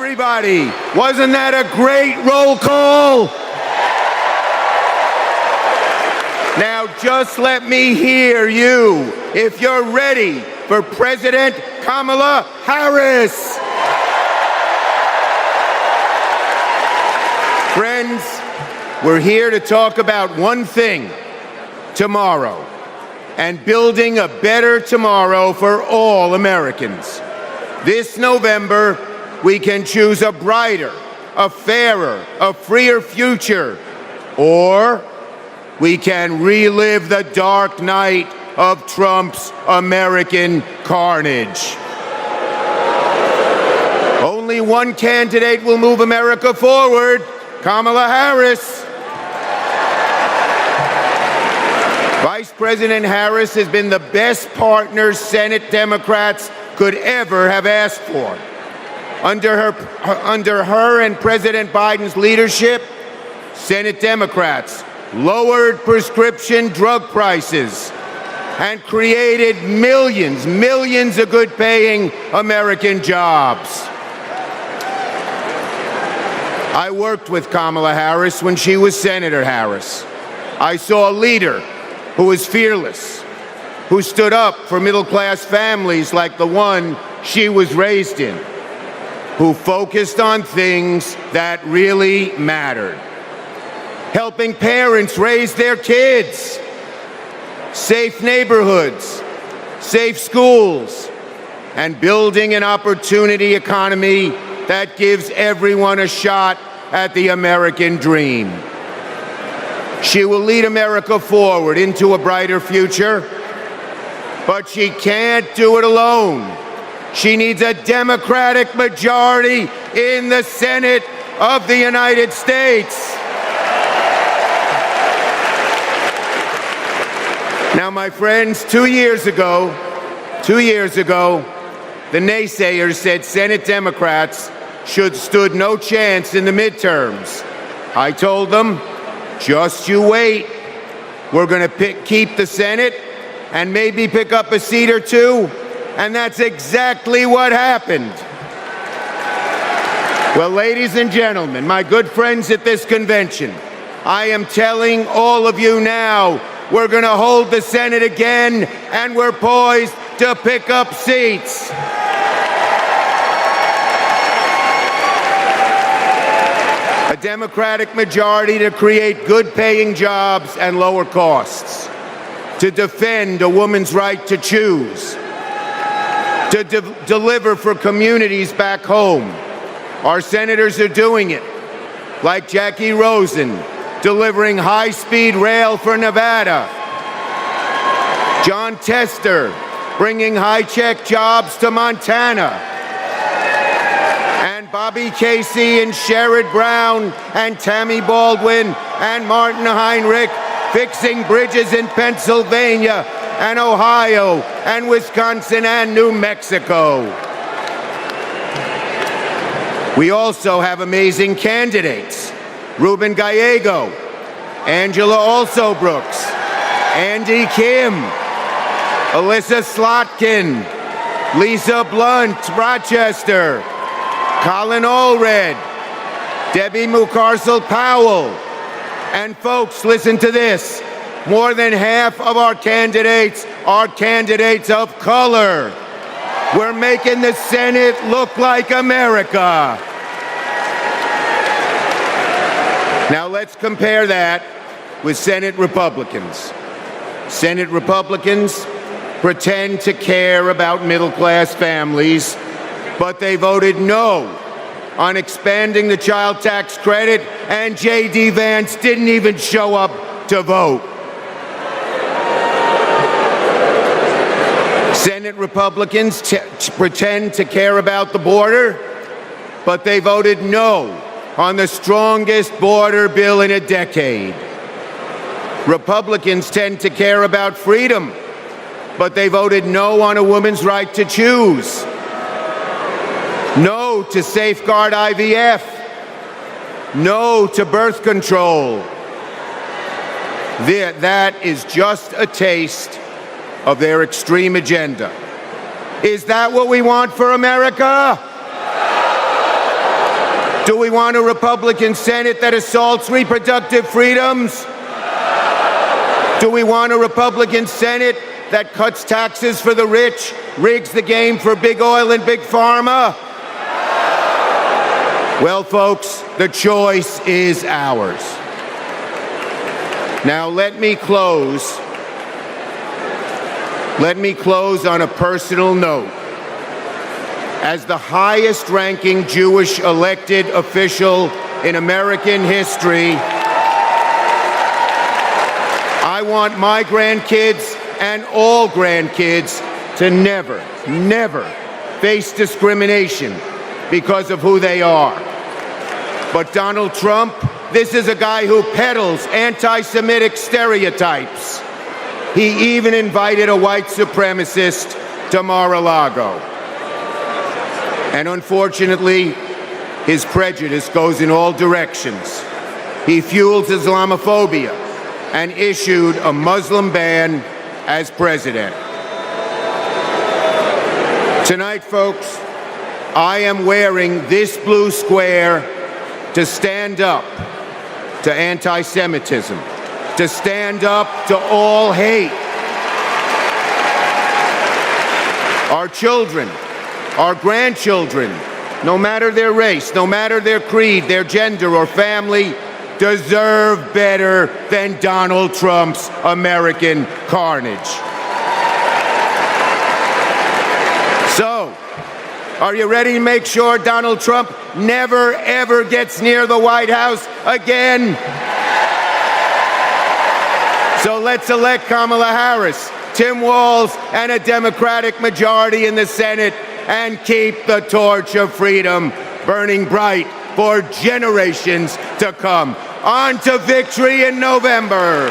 Everybody, wasn't that a great roll call? Now just let me hear you if you're ready for President Kamala Harris. Friends, we're here to talk about one thing, tomorrow, and building a better tomorrow for all Americans. This November, we can choose a brighter, a fairer, a freer future, or we can relive the dark night of Trump's American carnage. Only one candidate will move America forward, Kamala Harris. Vice President Harris has been the best partner Senate Democrats could ever have asked for. Under her and President Biden's leadership, Senate Democrats lowered prescription drug prices and created millions of good-paying American jobs. I worked with Kamala Harris when she was Senator Harris. I saw a leader who was fearless, who stood up for middle-class families like the one she was raised in, who focused on things that really mattered. Helping parents raise their kids, safe neighborhoods, safe schools, and building an opportunity economy that gives everyone a shot at the American dream. She will lead America forward into a brighter future, but she can't do it alone. She needs a Democratic majority in the Senate of the United States. Now, my friends, 2 years ago, the naysayers said Senate Democrats stood no chance in the midterms. I told them, just you wait. We're going to keep the Senate and maybe pick up a seat or two, and that's exactly what happened. Well, ladies and gentlemen, my good friends at this convention, I am telling all of you now, we're going to hold the Senate again, and we're poised to pick up seats. A Democratic majority to create good-paying jobs and lower costs, to defend a woman's right to choose, to deliver for communities back home. Our senators are doing it, like Jackie Rosen, delivering high-speed rail for Nevada. John Tester, bringing high-tech jobs to Montana. And Bobby Casey and Sherrod Brown and Tammy Baldwin and Martin Heinrich fixing bridges in Pennsylvania and Ohio and Wisconsin and New Mexico. We also have amazing candidates. Ruben Gallego, Angela Alsobrooks, Andy Kim, Alyssa Slotkin, Lisa Blunt, Rochester, Colin Allred, Debbie Mucarsel-Powell. And folks, listen to this. More than half of our candidates are candidates of color. We're making the Senate look like America. Now let's compare that with Senate Republicans. Senate Republicans pretend to care about middle-class families, but they voted no on expanding the child tax credit, and J.D. Vance didn't even show up to vote. Senate Republicans pretend to care about the border, but they voted no on the strongest border bill in a decade. Republicans tend to care about freedom, but they voted no on a woman's right to choose. No to safeguard IVF. No to birth control. That is just a taste of their extreme agenda. Is that what we want for America? Do we want a Republican Senate that assaults reproductive freedoms? Do we want a Republican Senate that cuts taxes for the rich, rigs the game for big oil and big pharma? Well, folks, the choice is ours. Now, let me close on a personal note. As the highest-ranking Jewish elected official in American history, I want my grandkids and all grandkids to never, never face discrimination because of who they are. But Donald Trump, this is a guy who peddles anti-Semitic stereotypes. He even invited a white supremacist to Mar-a-Lago. And unfortunately, his prejudice goes in all directions. He fuels Islamophobia and issued a Muslim ban as president. Tonight, folks, I am wearing this blue square to stand up to anti-Semitism, to stand up to all hate. Our children, our grandchildren, no matter their race, no matter their creed, their gender or family, deserve better than Donald Trump's American carnage. So, are you ready to make sure Donald Trump never, ever gets near the White House again? So let's elect Kamala Harris, Tim Walz, and a Democratic majority in the Senate and keep the torch of freedom burning bright for generations to come. On to victory in November.